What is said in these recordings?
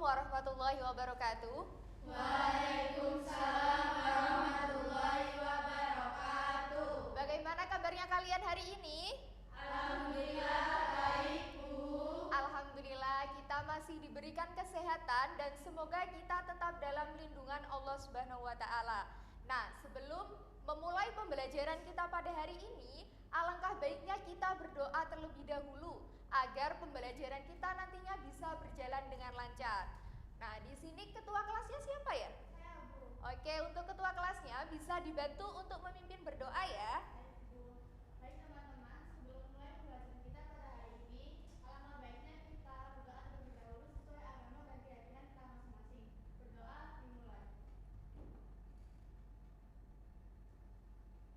warahmatullahi wabarakatuh. Waalaikumsalam warahmatullahi wabarakatuh. Bagaimana kabarnya kalian hari ini? Alhamdulillah baik, Bu. Alhamdulillah kita masih diberikan kesehatan dan semoga kita tetap dalam lindungan Allah Subhanahu wa taala. Nah, sebelum memulai pembelajaran kita pada hari ini, alangkah baiknya kita berdoa terlebih dahulu agar pembelajaran kita nantinya bisa berjalan dengan lancar. Nah, di sini ketua kelasnya siapa ya? Saya, Bu. Oke, untuk ketua kelasnya bisa dibantu untuk memimpin berdoa ya. Baik teman-teman, sebelum mulai pembelajaran kita pada hari ini, alangkah baiknya kita berdoa terlebih dahulu sesuai agama dan keyakinan kita masing-masing. Berdoa dimulai.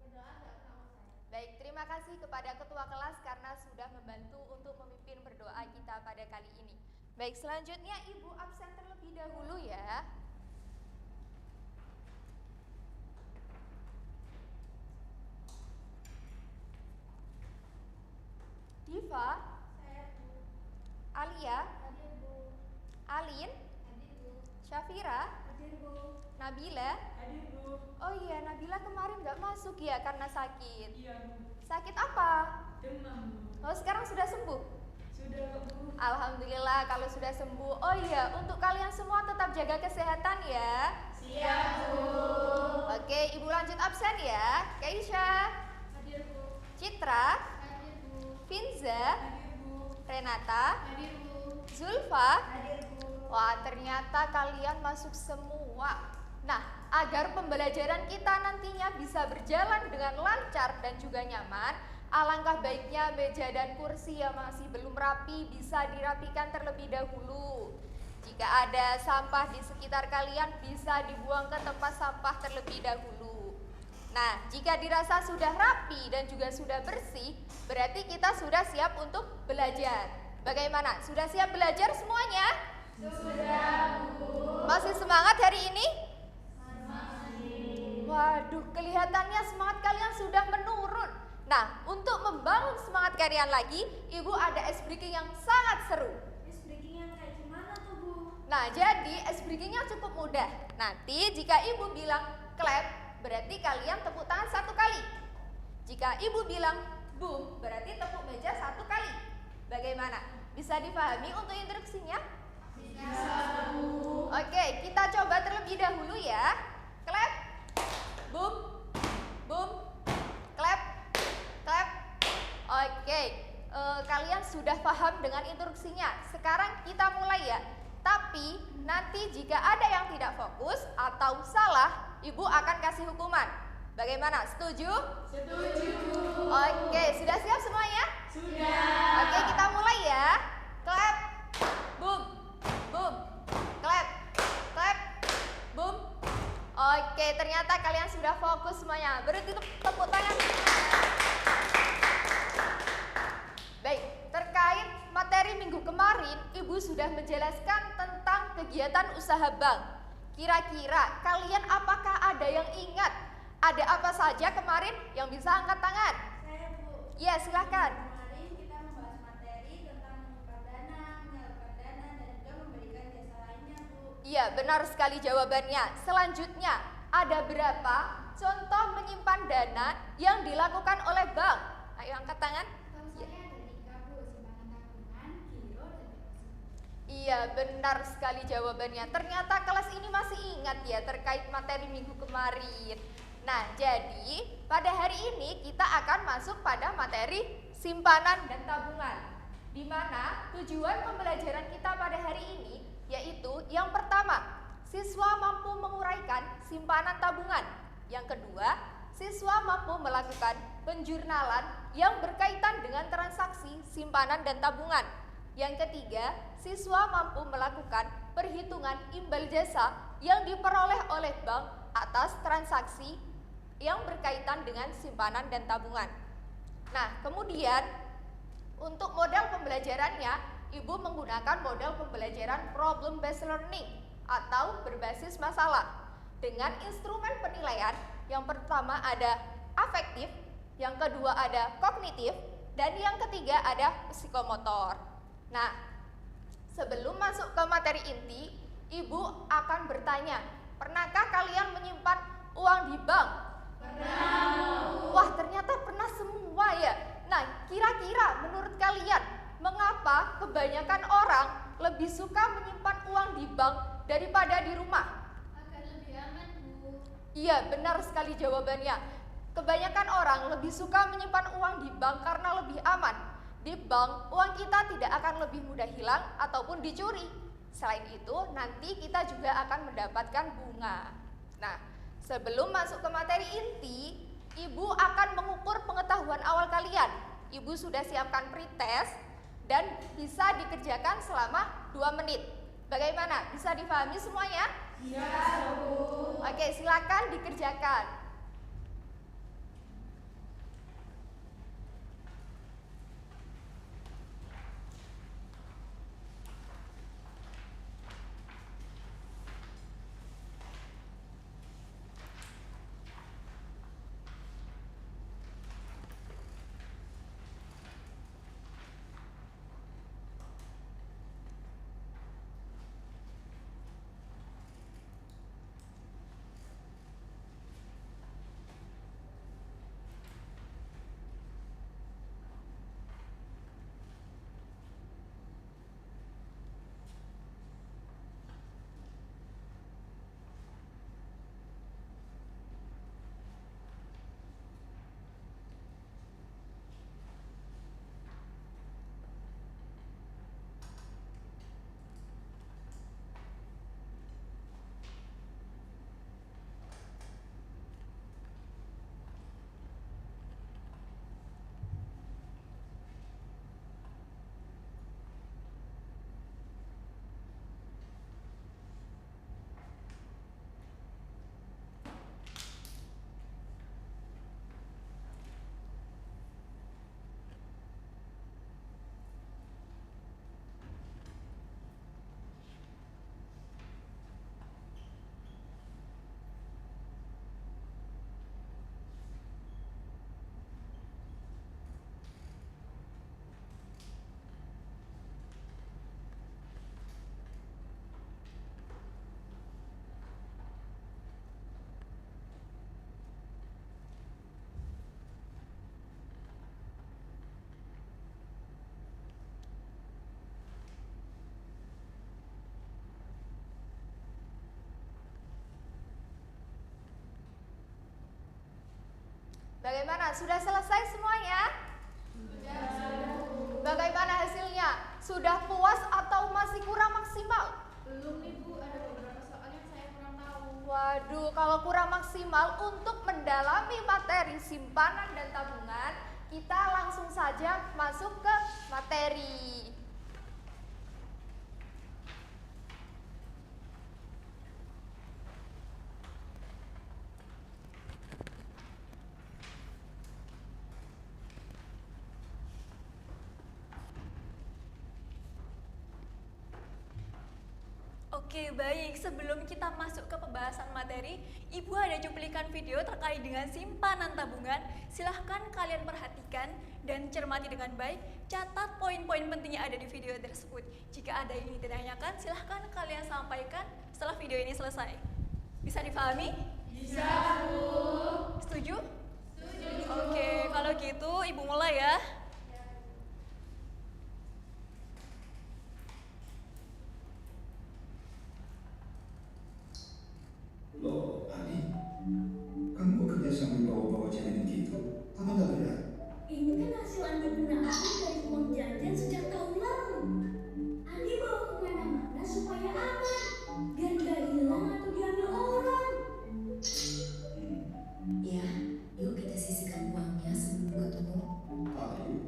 Berdoa tidak pernah usai. Baik, terima kasih kepada ketua kelas karena sudah membantu untuk memimpin berdoa kita pada kali ini. Baik, selanjutnya Ibu absen terlebih dahulu ya. Diva, Saya, Bu. Alia, Hadir, Bu. Alin, Hadir, Bu. Syafira, Hadir, Bu. Nabila. Hadir, Bu. Oh iya, Nabila kemarin nggak masuk ya karena sakit. Iya, Bu. Sakit apa? Demam, Bu. Oh, sekarang sudah sembuh? Sudah, Bu. Alhamdulillah kalau sudah sembuh. Oh iya, untuk kalian semua tetap jaga kesehatan ya. Siap, Bu. Oke, Ibu lanjut absen ya. Keisha, Hadir, Bu. Citra, Hadir, Bu. Finza, Hadir, Bu. Renata, Hadir, Bu. Zulfa. Hadir, Bu. Wah, ternyata kalian masuk semua. Nah, agar pembelajaran kita nantinya bisa berjalan dengan lancar dan juga nyaman, alangkah baiknya meja dan kursi yang masih belum rapi bisa dirapikan terlebih dahulu. Jika ada sampah di sekitar kalian bisa dibuang ke tempat sampah terlebih dahulu. Nah, jika dirasa sudah rapi dan juga sudah bersih, berarti kita sudah siap untuk belajar. Bagaimana? Sudah siap belajar semuanya? Sudah, Bu. Masih semangat hari ini? Masih. Waduh, kelihatannya semangat kalian sudah menurun. Nah, untuk membangun semangat kalian lagi, Ibu ada ice breaking yang sangat seru. Ice breaking yang kayak gimana tuh, Bu? Nah, jadi ice breakingnya cukup mudah. Nanti jika Ibu bilang clap, berarti kalian tepuk tangan 1 kali. Jika Ibu bilang boom, berarti tepuk meja 1 kali. Bagaimana? Bisa dipahami untuk instruksinya? Bisa, Bu. Oke, kita coba terlebih dahulu ya. Clap, boom, boom, clap, clap. Oke, kalian sudah paham dengan instruksinya. Sekarang kita mulai ya. Tapi nanti jika ada yang tidak fokus atau salah, Ibu akan kasih hukuman. Bagaimana? Setuju? Setuju, Bu. Oke, sudah siap semuanya? Sudah. Oke, kita mulai ya. Clap, boom, boom, clap, clap, boom. Oke, ternyata kalian sudah fokus semuanya. Beri tepuk tangan. Baik, terkait materi minggu kemarin, Ibu sudah menjelaskan tentang kegiatan usaha bank. Kira-kira kalian apakah ada yang ingat? Ada apa saja kemarin yang bisa angkat tangan? Saya, Bu. Ya, silakan. Kemarin kita membahas materi tentang menukar dana, menyalurkan dana, dan juga memberikan jasa lainnya, Bu. Iya, benar sekali jawabannya. Selanjutnya, ada berapa contoh menyimpan dana yang dilakukan oleh bank? Ayo angkat tangan. Tahu saya ada 3, Bu. Simpanan tabungan, giro, dan deposito. Iya, benar sekali jawabannya. Ternyata kelas ini masih ingat ya terkait materi minggu kemarin. Nah, jadi pada hari ini kita akan masuk pada materi simpanan dan tabungan. Di mana tujuan pembelajaran kita pada hari ini yaitu yang pertama, siswa mampu menguraikan simpanan tabungan. Yang kedua, siswa mampu melakukan penjurnalan yang berkaitan dengan transaksi simpanan dan tabungan. Yang ketiga, siswa mampu melakukan perhitungan imbal jasa yang diperoleh oleh bank atas transaksi yang berkaitan dengan simpanan dan tabungan. Nah, kemudian untuk model pembelajarannya, Ibu menggunakan model pembelajaran problem based learning atau berbasis masalah dengan instrumen penilaian. Yang pertama ada afektif, yang kedua ada kognitif, dan yang ketiga ada psikomotor. Nah, Sebelum masuk ke materi inti, Ibu akan bertanya, pernahkah kalian menyimpan uang di bank? Pernah. Wah, ternyata pernah semua ya. Nah, kira-kira menurut kalian, mengapa kebanyakan orang lebih suka menyimpan uang di bank daripada di rumah? Agar lebih aman, Bu. Iya, benar sekali jawabannya. Kebanyakan orang lebih suka menyimpan uang di bank karena lebih aman. Di bank, uang kita tidak akan lebih mudah hilang ataupun dicuri. Selain itu, nanti kita juga akan mendapatkan bunga. Nah, sebelum masuk ke materi inti, Ibu akan mengukur pengetahuan awal kalian. Ibu sudah siapkan pretest dan bisa dikerjakan selama 2 menit. Bagaimana? Bisa dipahami semuanya? Iya, Bu. Oke, silakan dikerjakan. Bagaimana? Sudah selesai semuanya? Sudah. Bagaimana hasilnya? Sudah puas atau masih kurang maksimal? Belum nih, Bu. Ada beberapa soal yang saya kurang tahu. Waduh, kalau kurang maksimal untuk mendalami materi simpanan dan tabungan, kita langsung saja masuk ke materi. Oke, baik. Sebelum kita masuk ke pembahasan materi, Ibu ada cuplikan video terkait dengan simpanan tabungan. Silahkan kalian perhatikan dan cermati dengan baik. Catat poin-poin penting yang ada di video tersebut. Jika ada yang ingin ditanyakan, silahkan kalian sampaikan setelah video ini selesai. Bisa dipahami? Bisa, Bu. Setuju? Setuju. Oke, kalau gitu Ibu mulai ya. Loh, Ani, kamu kerja sambil bawa-bawa celengan gitu? Apa nggak benar? Ini kan hasil Andi Gunawan dari uang jajan sejak tahun lalu. Andi bawa kemana-mana supaya aman, biar nggak hilang atau diambil orang. Ya, yuk kita sisihkan uangnya sebelum buka toko. Ayo.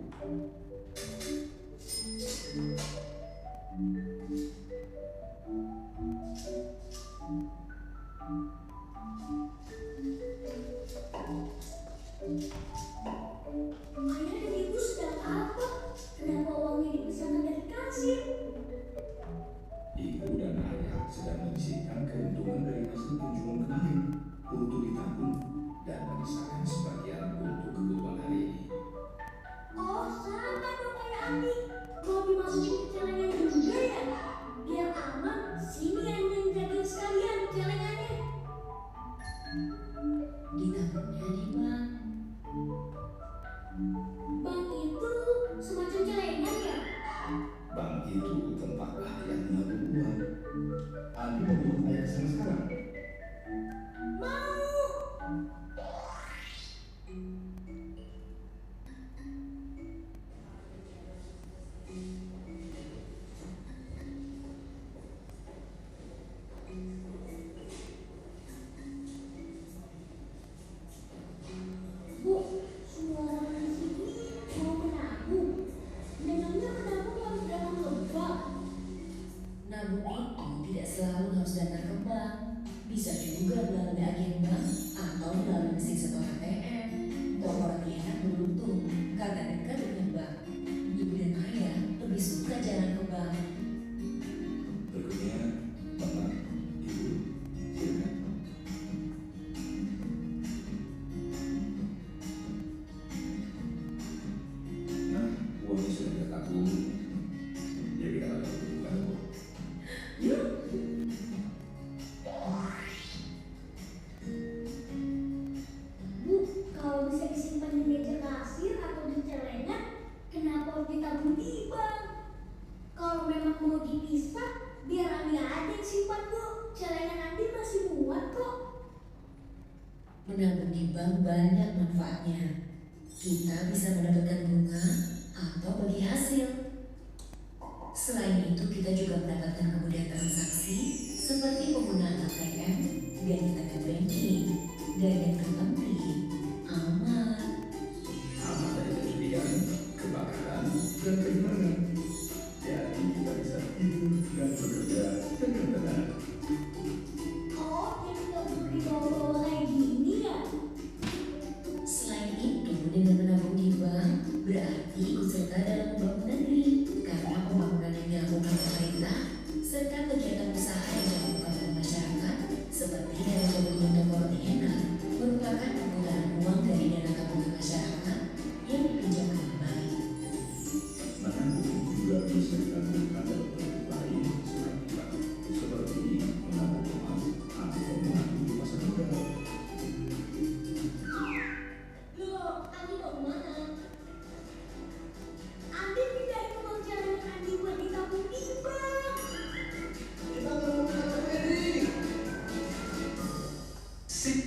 Ayah dan ibu sedang apa? Kenapa uangnya dipisahkan dari kasir? Ibu dan ayah sedang menyisihkan keuntungan dari hasil penjualan kemarin untuk ditabung dan menyisakan sebagian untuk kebutuhan hari ini. Oh, sama dong kayak Andi. Mau dimasukin ke celengan juga ya? Andi mau ikut ayah ke sana sekarang? Mau. Bu, semua orang di sini mau menabung. Memangnya menabung harus dalam lembah? Nabung itu tidak selalu harus datang ke bank. Bisa juga melalui agen bank atau melalui mesin setor ATM. Orang enak beruntung karena dekat dengan bank. Ibu dan ayah lebih suka jalan ke bank. Berikutnya, Bapak, Ibu, silakan. Nah, uangnya sudah kita tabung. Ya kita akan buka dulu. Yuk. Bu, kalau bisa disimpan di meja kasir atau di celengan, kenapa harus ditabung di bank? Kalau memang mau dipisah, biar Andi aja yang simpan, Bu. Celengan Andi masih muat kok. Menabung di bank banyak manfaatnya. Kita bisa mendapatkan bunga atau bagi hasil. Selain itu, kita juga mendapatkan kemudahan transaksi seperti penggunaan ATM, biaya internet banking, dan yang terpenting, aman. Aman dari kemudian, kebakaran, dan kehilangan. Jadi kita bisa tidur dan bekerja dengan tenang. Oh, jadi nggak perlu dibawa-bawa kayak gini ya? Selain itu, dengan menabung di bank, berarti ikut serta dalam membangun negeri. Karena pembangunan yang dilakukan pemerintah, serta kegiatan usaha yang dilakukan oleh masyarakat, seperti dalam kebutuhan dan enak, merupakan penggunaan uang dari dana tabungan masyarakat yang dipinjamkan kembali. Menabung juga bisa dilakukan dalam bentuk lain selain bank, seperti menabung emas atau menabung di pasar modal. Loh, Andi mau kemana? Andi pindahin uang celengan Andi buat ditabung di bank. Kita mau ke Febri. Sip.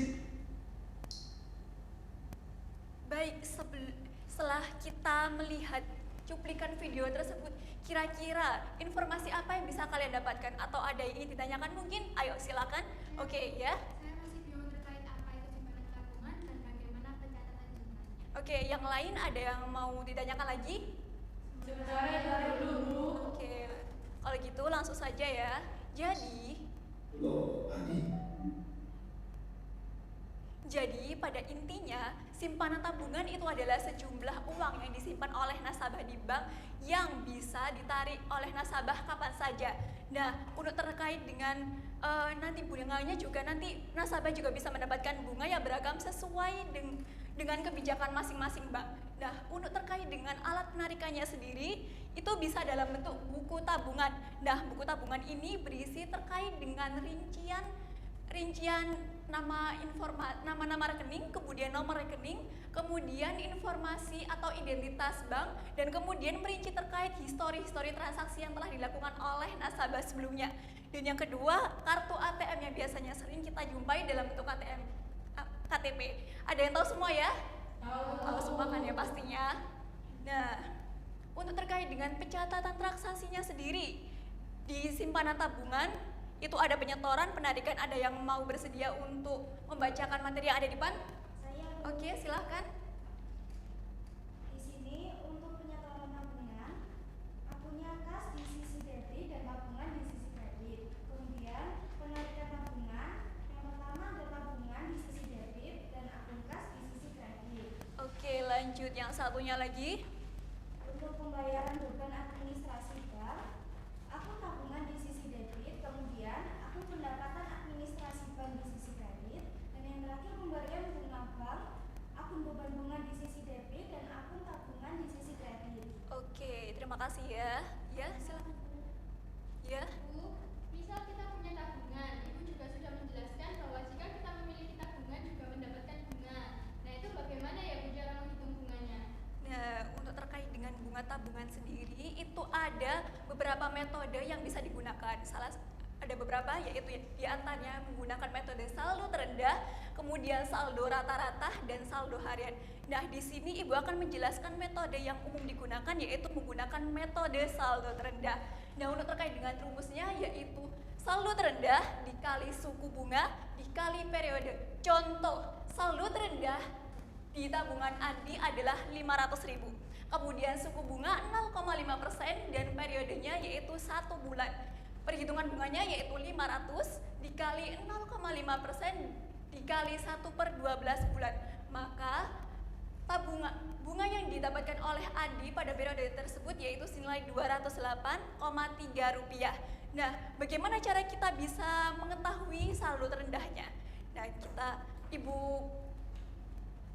Baik, setelah kita melihat cuplikan video tersebut, kira-kira informasi apa yang bisa kalian dapatkan atau ada yang ingin ditanyakan mungkin? Ayo silakan. Oke ya. Saya masih bingung terkait apa itu simpanan tabungan dan bagaimana pencatatan jumlahnya. Oke, yang lain ada yang mau ditanyakan lagi? Oke, kalau gitu langsung saja ya. Jadi Loh, Andi, Jadi pada intinya simpanan tabungan itu adalah sejumlah uang yang disimpan oleh nasabah di bank yang bisa ditarik oleh nasabah kapan saja. Nah, untuk terkait dengan nanti bunganya juga nanti nasabah juga bisa mendapatkan bunga yang beragam sesuai dengan kebijakan masing-masing bank. Nah, untuk terkait dengan alat penarikannya sendiri itu bisa dalam bentuk buku tabungan. Nah, buku tabungan ini berisi terkait dengan rincian nama rekening, kemudian nomor rekening, kemudian informasi atau identitas bank, dan kemudian merinci terkait histori transaksi yang telah dilakukan oleh nasabah sebelumnya. Dan yang kedua, kartu ATM yang biasanya sering kita jumpai dalam bentuk KTP. Ada yang tahu semua ya? Tahu semua kan ya pastinya. Nah, untuk terkait dengan pencatatan transaksinya sendiri di simpanan tabungan itu ada penyetoran, penarikan. Ada yang mau bersedia untuk membacakan materi yang ada di depan? Saya Oke, silahkan. di sini untuk penyetoran tabungan, akunnya kas di sisi debit dan tabungan di sisi kredit. Kemudian penarikan tabungan, yang pertama ada tabungan di sisi debit dan akun kas di sisi kredit. Oke, lanjut yang satunya lagi. Untuk pembayaran beban administrasi bank, akun tabungan di sisi debit, kemudian akun pendapatan administrasi bank di sisi kredit, dan yang terakhir pemberian bunga bank, akun beban bunga di sisi debit dan akun tabungan di sisi kredit. Oke, terima kasih ya. Ya, silakan. Ya. Bu, misal kita punya tabungan, Ibu juga sudah menjelaskan bahwa jika kita memiliki tabungan juga mendapatkan bunga. Nah, itu bagaimana ya Bu cara menghitung bunganya? Nah, untuk terkait dengan bunga tabungan sendiri itu ada beberapa metode yang bisa digunakan. Ada ada beberapa, yaitu diantaranya menggunakan metode saldo terendah, kemudian saldo rata-rata, dan saldo harian. Nah, di sini Ibu akan menjelaskan metode yang umum digunakan, yaitu menggunakan metode saldo terendah. Nah, untuk terkait dengan rumusnya, yaitu saldo terendah dikali suku bunga dikali periode. Contoh, saldo terendah di tabungan Andi adalah 500.000. Kemudian suku bunga 0,5% dan periodenya yaitu 1 bulan. Perhitungan bunganya yaitu 500 dikali 0,5% dikali 1/12 bulan. Maka bunga yang didapatkan oleh Andi pada periode tersebut yaitu senilai Rp208,3. Nah, bagaimana cara kita bisa mengetahui saldo terendahnya? Nah, Ibu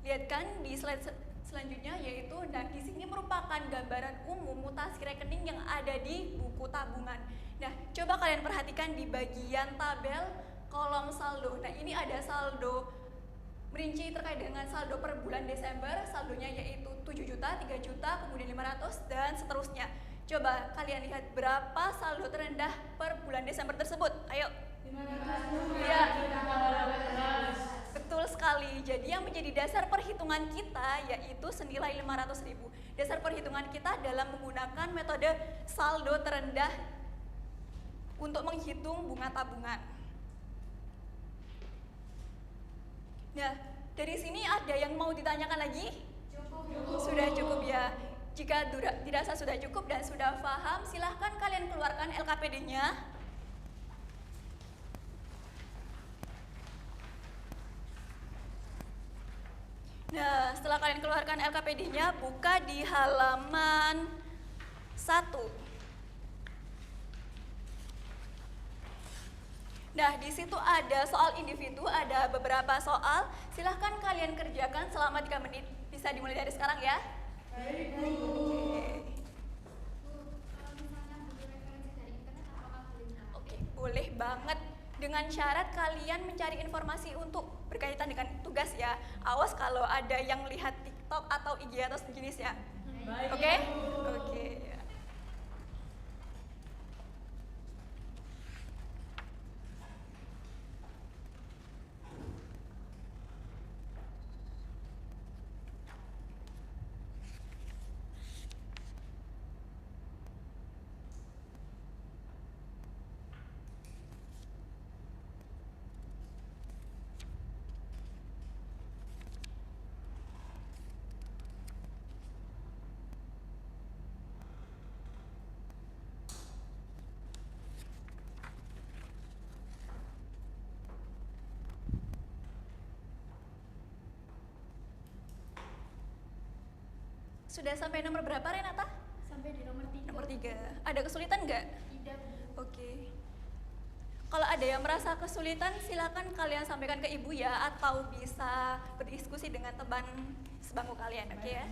lihatkan di slide selanjutnya, yaitu di sini merupakan gambaran umum mutasi rekening yang ada di buku tabungan. Nah, coba kalian perhatikan di bagian tabel kolom saldo. Nah, ini ada saldo merinci terkait dengan saldo per bulan Desember, saldonya yaitu 7 juta, 3 juta, kemudian 500 dan seterusnya. Coba kalian lihat berapa saldo terendah per bulan Desember tersebut. Ayo. 500. Ya. Betul sekali. Jadi yang menjadi dasar perhitungan kita yaitu senilai 500.000. Dasar perhitungan kita dalam menggunakan metode saldo terendah untuk menghitung bunga tabungan. Nah, dari sini ada yang mau ditanyakan lagi? Cukup. Sudah cukup ya. Jika dirasa sudah cukup dan sudah paham, silahkan kalian keluarkan LKPD-nya. Nah, setelah kalian keluarkan LKPD-nya, buka di halaman 1. Nah, di situ ada soal individu, ada beberapa soal. Silahkan kalian kerjakan selama 3 menit. Bisa dimulai dari sekarang ya. Baik, Bu. Oke, boleh banget. Dengan syarat kalian mencari informasi untuk berkaitan dengan tugas ya. Awas kalau ada yang lihat TikTok atau IG atau sejenis ya. Oke? Oke. Sudah sampai nomor berapa, Renata? Sampai di nomor 3. Nomor 3. Ada kesulitan nggak? Tidak. Oke. Kalau ada yang merasa kesulitan, silakan kalian sampaikan ke ibu ya, atau bisa berdiskusi dengan teman sebangku kalian, oke ya?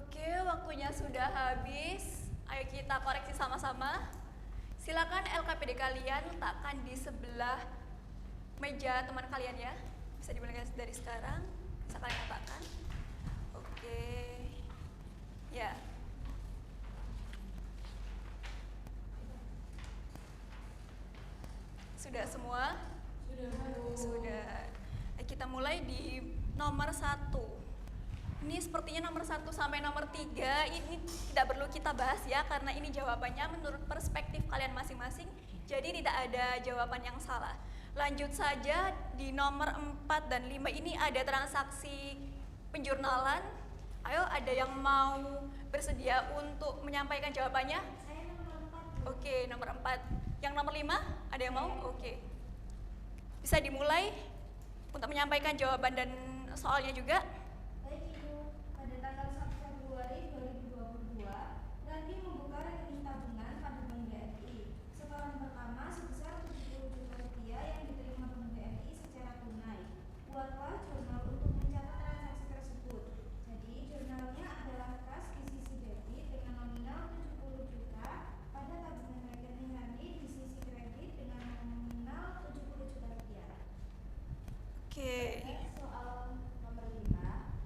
Oke, waktunya sudah habis. Ayo kita koreksi sama-sama. Silakan LKPD kalian letakkan di sebelah meja teman kalian ya. Bisa dimulai dari sekarang. Bisa kalian letakkan. Oke. Ya. Sudah semua? Sudah. Kita mulai di nomor 1. Ini sepertinya nomor 1 sampai nomor 3 ini tidak perlu kita bahas ya, karena ini jawabannya menurut perspektif kalian masing-masing. Jadi tidak ada jawaban yang salah. Lanjut saja di nomor 4 dan 5 ini ada transaksi penjurnalan. Ayo, ada yang mau bersedia untuk menyampaikan jawabannya? Saya nomor 4. Oke, nomor 4. Yang nomor 5, ada yang mau? Oke. Bisa dimulai untuk menyampaikan jawaban dan soalnya juga. Baik Ibu, pada tanggal 1 Februari 2022, Randi membuka rekening tabungan pada Bank BRI. Setoran pertama sebesar 70 juta rupiah yang diterima Bank BRI secara tunai. Buatlah jurnal untuk mencatat transaksi tersebut. Jadi jurnalnya adalah kas di sisi debit dengan nominal 70 juta pada tabungan rekening Randi di sisi kredit dengan nominal 70 juta rupiah. Oke. Soal nomor 5,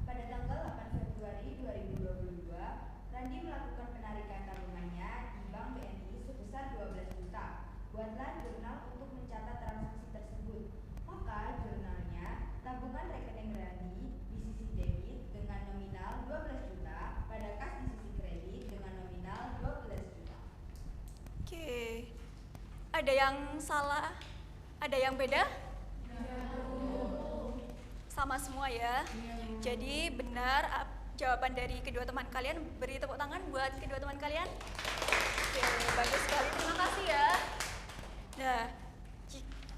pada tanggal 8 Februari 2022, Randi melakukan penarikan tabungannya di Bank BNI sebesar 12 juta. Buatlah jurnal untuk mencatat transaksi tersebut. Maka jurnalnya, tabungan rekening Randi di sisi debit dengan nominal 12 juta pada kas di sisi kredit dengan nominal 12 juta. Oke. Ada yang salah? Ada yang beda? Sama semua ya. Jadi benar jawaban dari kedua teman kalian. Beri tepuk tangan buat kedua teman kalian. Oke, bagus sekali. Terima kasih ya. Nah,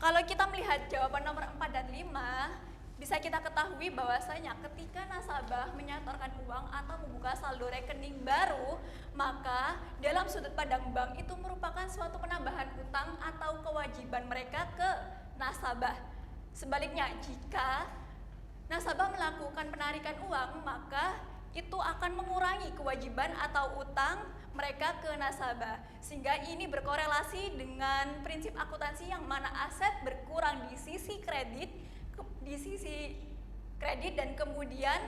kalau kita melihat jawaban nomor 4 dan 5, bisa kita ketahui bahwasanya ketika nasabah menyetorkan uang atau membuka saldo rekening baru, maka dalam sudut pandang bank itu merupakan suatu penambahan utang atau kewajiban mereka ke nasabah. Sebaliknya, jika nasabah melakukan penarikan uang, maka itu akan mengurangi kewajiban atau utang mereka ke nasabah. Sehingga ini berkorelasi dengan prinsip akuntansi yang mana aset berkurang di sisi kredit, dan kemudian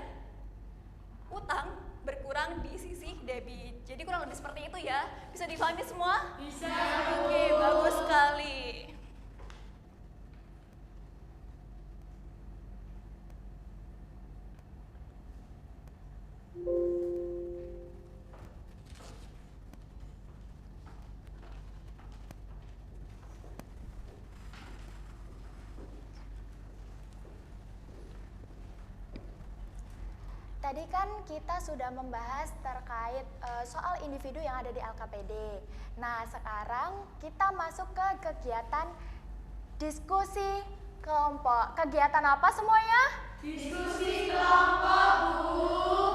utang berkurang di sisi debit. Jadi kurang lebih seperti itu ya. Bisa dipahami semua? Bisa. Oke, bagus sekali. Tadi kan kita sudah membahas terkait soal individu yang ada di LKPD. Nah, sekarang kita masuk ke kegiatan diskusi kelompok. Kegiatan apa semuanya? Diskusi kelompok, Bu.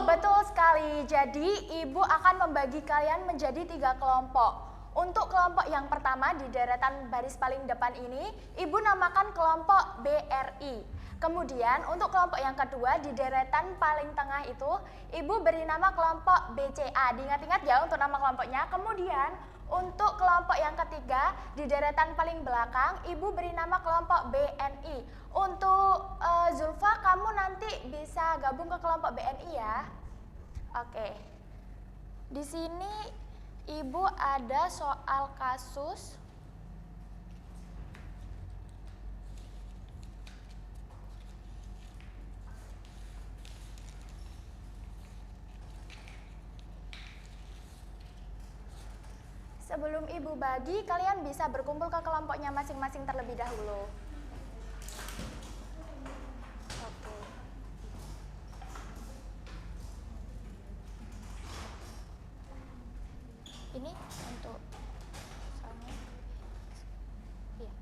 Betul sekali. Jadi, Ibu akan membagi kalian menjadi 3 kelompok. Untuk kelompok yang pertama di deretan baris paling depan ini, Ibu namakan kelompok BRI. Kemudian untuk kelompok yang kedua di deretan paling tengah itu, Ibu beri nama kelompok BCA. Diingat-ingat ya untuk nama kelompoknya. Kemudian untuk kelompok yang ketiga di deretan paling belakang, Ibu beri nama kelompok BNI. Untuk Zulfa, kamu nanti bisa gabung ke kelompok BNI ya. Oke. Di sini Ibu ada soal kasus. Sebelum Ibu bagi, kalian bisa berkumpul ke kelompoknya masing-masing terlebih dahulu. Oke. Ini untuk soalnya. Iya.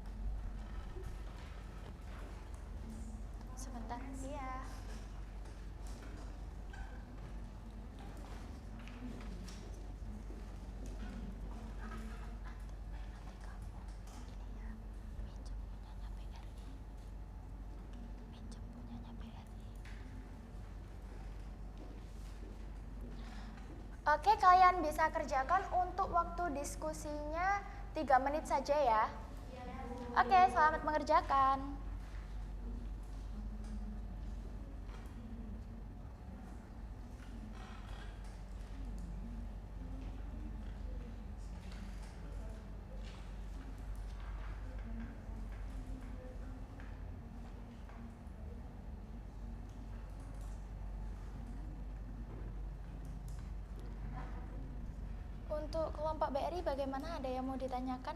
Sebentar. Iya. Oke, kalian bisa kerjakan untuk waktu diskusinya 3 menit saja ya. Oke, selamat mengerjakan. Untuk kelompok BRI bagaimana? Ada yang mau ditanyakan?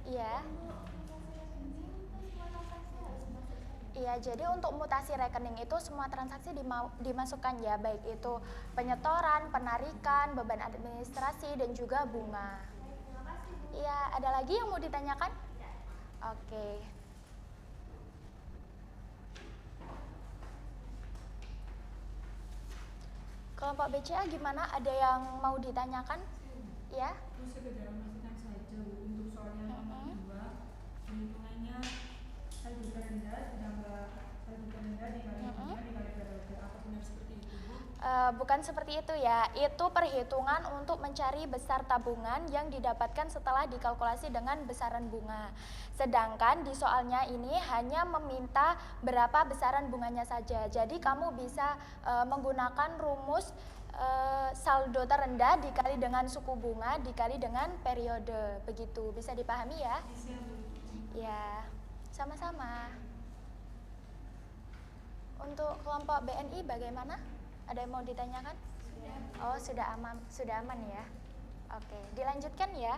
Iya. Iya, jadi untuk mutasi rekening itu semua transaksi dimasukkan ya, baik itu penyetoran, penarikan, beban administrasi, dan juga bunga. Iya, ada lagi yang mau ditanyakan? Oke. Kelompok BCA gimana? Ada yang mau ditanyakan? Ya? Terus sekedar memastikan saja untuk soal yang nomor 2, perhitungannya saldo terendah ditambah saldo terendah dikali bunga dikali periode. Apa benar seperti itu, Bu? Bukan seperti itu ya. Itu perhitungan untuk mencari besar tabungan yang didapatkan setelah dikalkulasi dengan besaran bunga. Sedangkan di soalnya ini hanya meminta berapa besaran bunganya saja. Jadi kamu bisa menggunakan rumus saldo terendah dikali dengan suku bunga dikali dengan periode. Begitu, bisa dipahami ya? Bisa, Bu. Ya, sama-sama. Untuk kelompok BNI bagaimana? Ada yang mau ditanyakan? Oh, sudah aman ya. Oke, dilanjutkan ya.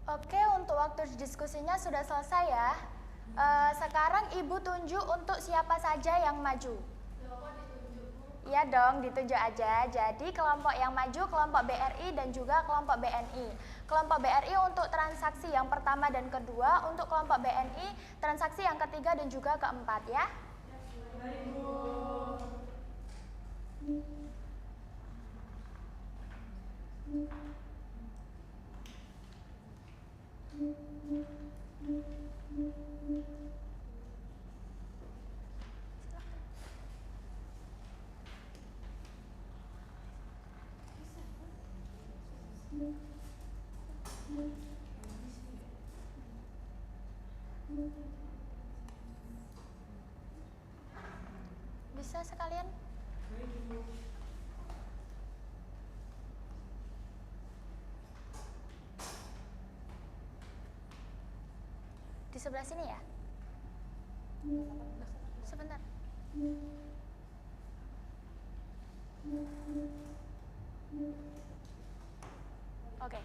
Oke, untuk waktu diskusinya sudah selesai ya. Sekarang Ibu tunjuk untuk siapa saja yang maju. Iya dong, ditunjuk aja. Jadi kelompok yang maju kelompok BRI dan juga kelompok BNI. Kelompok BRI untuk transaksi yang pertama dan kedua, untuk kelompok BNI transaksi yang ketiga dan juga keempat ya. Baik, Bu. Bisa sekalian? Baik, Bu. Di sebelah sini ya? Sebentar. Oke.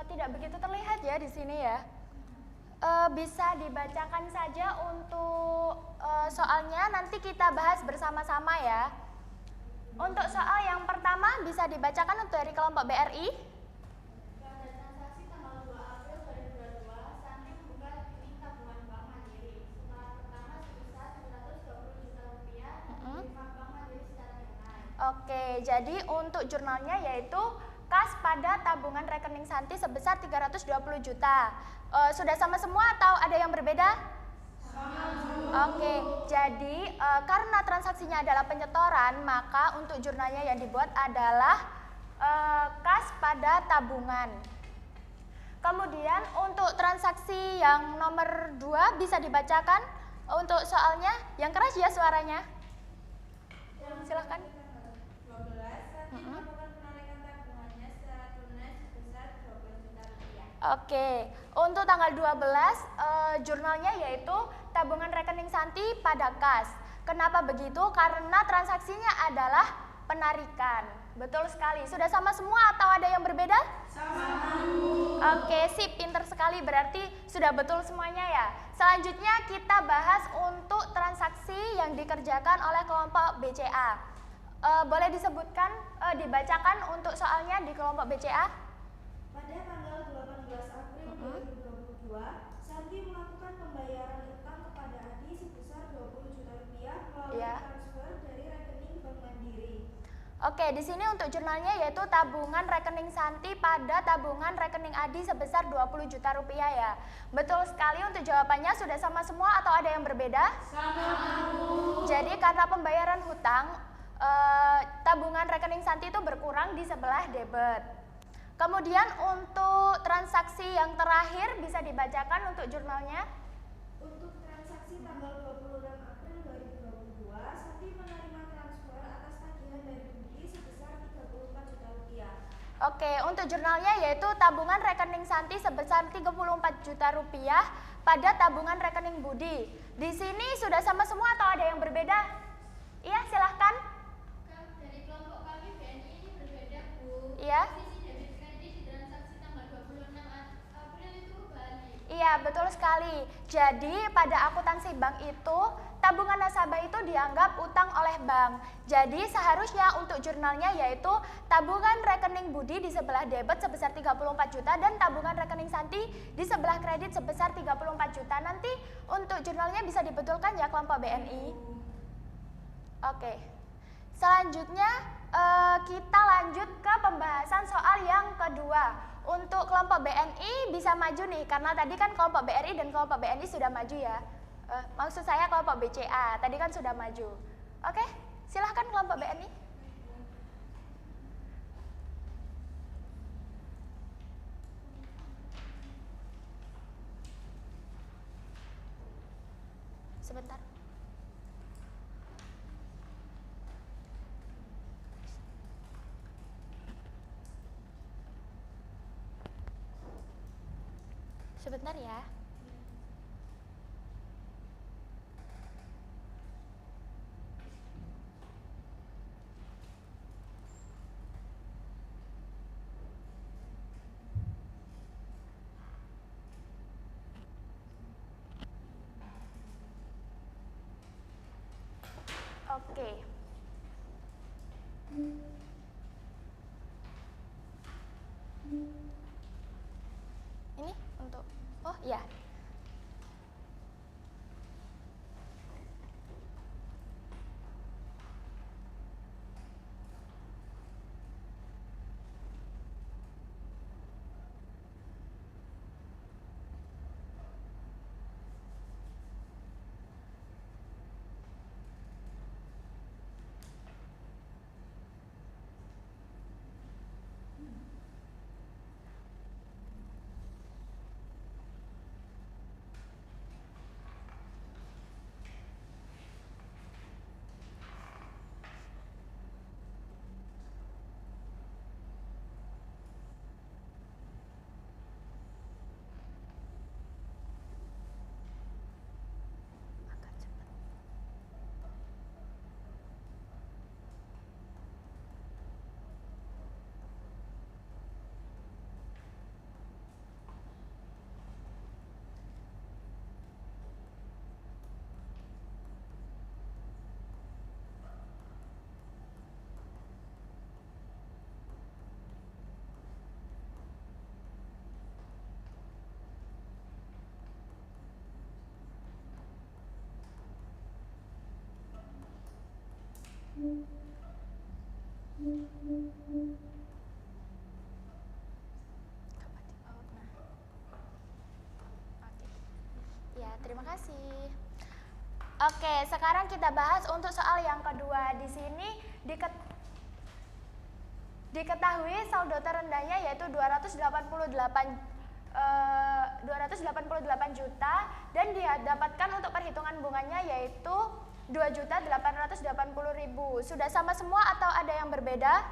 tidak begitu terlihat ya di sini ya. Bisa dibacakan saja untuk soalnya, nanti kita bahas bersama-sama ya. Untuk soal yang pertama bisa dibacakan untuk dari kelompok BRI. Pada transaksi tanggal 2 April 2022, Santi membuka rekening tabungan Bank Mandiri. Setoran pertama sebesar Rp720 juta menerima Bank Mandiri secara tunai. Oke, jadi untuk jurnalnya yaitu kas pada tabungan rekening Santi sebesar 320 juta. Sudah sama semua atau ada yang berbeda? Oke, jadi karena transaksinya adalah penyetoran, maka untuk jurnalnya yang dibuat adalah kas pada tabungan. Kemudian untuk transaksi yang nomor 2 bisa dibacakan untuk soalnya, yang keras ya suaranya. Silahkan. 12, Santi melakukan penarikan tabungannya secara tunai sebesar Rp20 juta. Oke, untuk tanggal 12 jurnalnya yaitu tabungan rekening Santi pada kas. Kenapa begitu? Karena transaksinya adalah penarikan. Betul sekali. Sudah sama semua atau ada yang berbeda? Sama. Oke, sip, pinter sekali, berarti sudah betul semuanya ya. Selanjutnya kita bahas untuk transaksi yang dikerjakan oleh kelompok BCA. Boleh disebutkan, dibacakan untuk soalnya di kelompok BCA? Pada tanggal 18 April 2022, Santi melakukan pembayaran utang kepada Adi sebesar Rp20 juta melalui transfer dari rekening Bank Mandiri. Oke, di sini untuk jurnalnya yaitu tabungan rekening Santi pada tabungan rekening Adi sebesar Rp20 juta ya. Betul sekali, untuk jawabannya sudah sama semua atau ada yang berbeda? Sama. Jadi karena pembayaran hutang, tabungan rekening Santi itu berkurang di sebelah debit. Kemudian untuk transaksi yang terakhir bisa dibacakan untuk jurnalnya. Untuk transaksi tanggal 26 April 2022, Santi menerima transfer atas tagihan dari Budi sebesar Rp34 juta. Oke, untuk jurnalnya yaitu tabungan rekening Santi sebesar Rp34 juta pada tabungan rekening Budi. Di sini sudah sama semua atau ada yang berbeda? Iya, silahkan. Dari kelompok kami BNI ini berbeda, Bu. Iya. Sisi debit kredit di transaksi tanggal 26 April itu balik. Iya, betul sekali. Jadi pada akuntansi bank itu tabungan nasabah itu dianggap utang oleh bank. Jadi seharusnya untuk jurnalnya yaitu tabungan rekening Budi di sebelah debit sebesar 34 juta dan tabungan rekening Santi di sebelah kredit sebesar 34 juta. Nanti untuk jurnalnya bisa dibetulkan ya kelompok BNI. Oke. Selanjutnya kita lanjut ke pembahasan soal yang kedua. Untuk kelompok BNI bisa maju nih, karena tadi kan kelompok BRI dan kelompok BNI sudah maju ya. Maksud saya kelompok BCA, tadi kan sudah maju. Oke, silahkan kelompok BNI. Sebentar. Sebentar ya. Oke. Ini untuk, oh iya. Ya, terima kasih. Oke, sekarang kita bahas untuk soal yang kedua. Di sini diketahui saldo terendahnya yaitu 288 juta dan didapatkan untuk perhitungan bunganya yaitu 2.880.000. Sudah sama semua atau ada yang berbeda?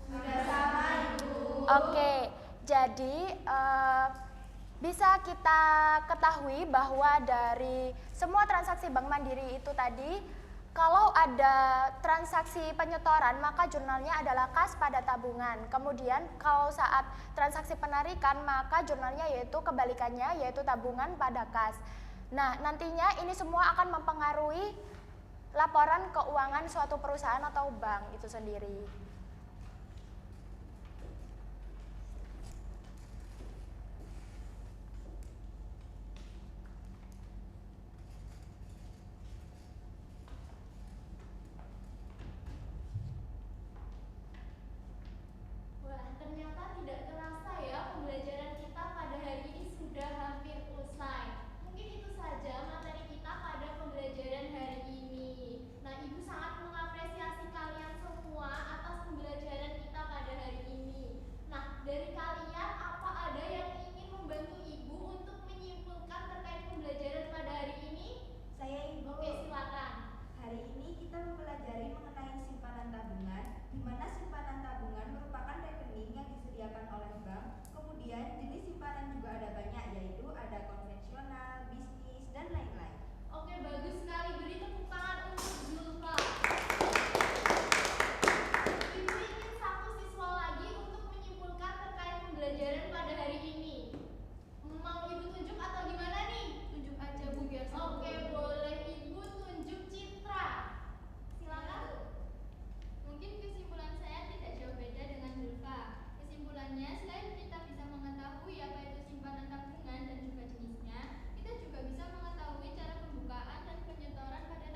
Sudah sama, Ibu. Oke, jadi bisa kita ketahui bahwa dari semua transaksi Bank Mandiri itu tadi, kalau ada transaksi penyetoran maka jurnalnya adalah kas pada tabungan. Kemudian kalau saat transaksi penarikan maka jurnalnya yaitu kebalikannya yaitu tabungan pada kas. Nah, nantinya ini semua akan mempengaruhi laporan keuangan suatu perusahaan atau bank itu sendiri. Wah, ternyata tidak terasa ya pembelajaran kita pada hari ini sudah hampir usai. Mungkin itu saja materi kita pada pembelajaran hari ini. Nah, Ibu sangat mengapresiasi kalian semua atas pembelajaran kita pada hari ini. Nah, dari kalian apa ada yang ingin membantu Ibu untuk menyimpulkan terkait pembelajaran pada hari ini? Saya Ibu. Oke, silakan. Hari ini kita mempelajari mengenai simpanan tabungan, di mana simpanan tabungan merupakan rekening yang disediakan oleh bank. Kemudian jenis simpanan juga ada banyak, yaitu ada konvensional, bisnis, dan lain-lain. Oke, bagus sekali. Beri tepuk tangan untuk Zulfa. Ibu ingin satu siswa lagi untuk menyimpulkan terkait pembelajaran pada hari ini. Mau Ibu tunjuk atau gimana nih? Tunjuk aja Bu biar seru. Oke, boleh Ibu tunjuk Citra. Silakan. Mungkin kesimpulan saya tidak jauh beda dengan Zulfa. Kesimpulannya, selain kita bisa mengetahui apa itu simpanan tabungan dan juga jenisnya, kita juga bisa mengetahui cara pembukaan dan penyetoran pada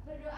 Berdoa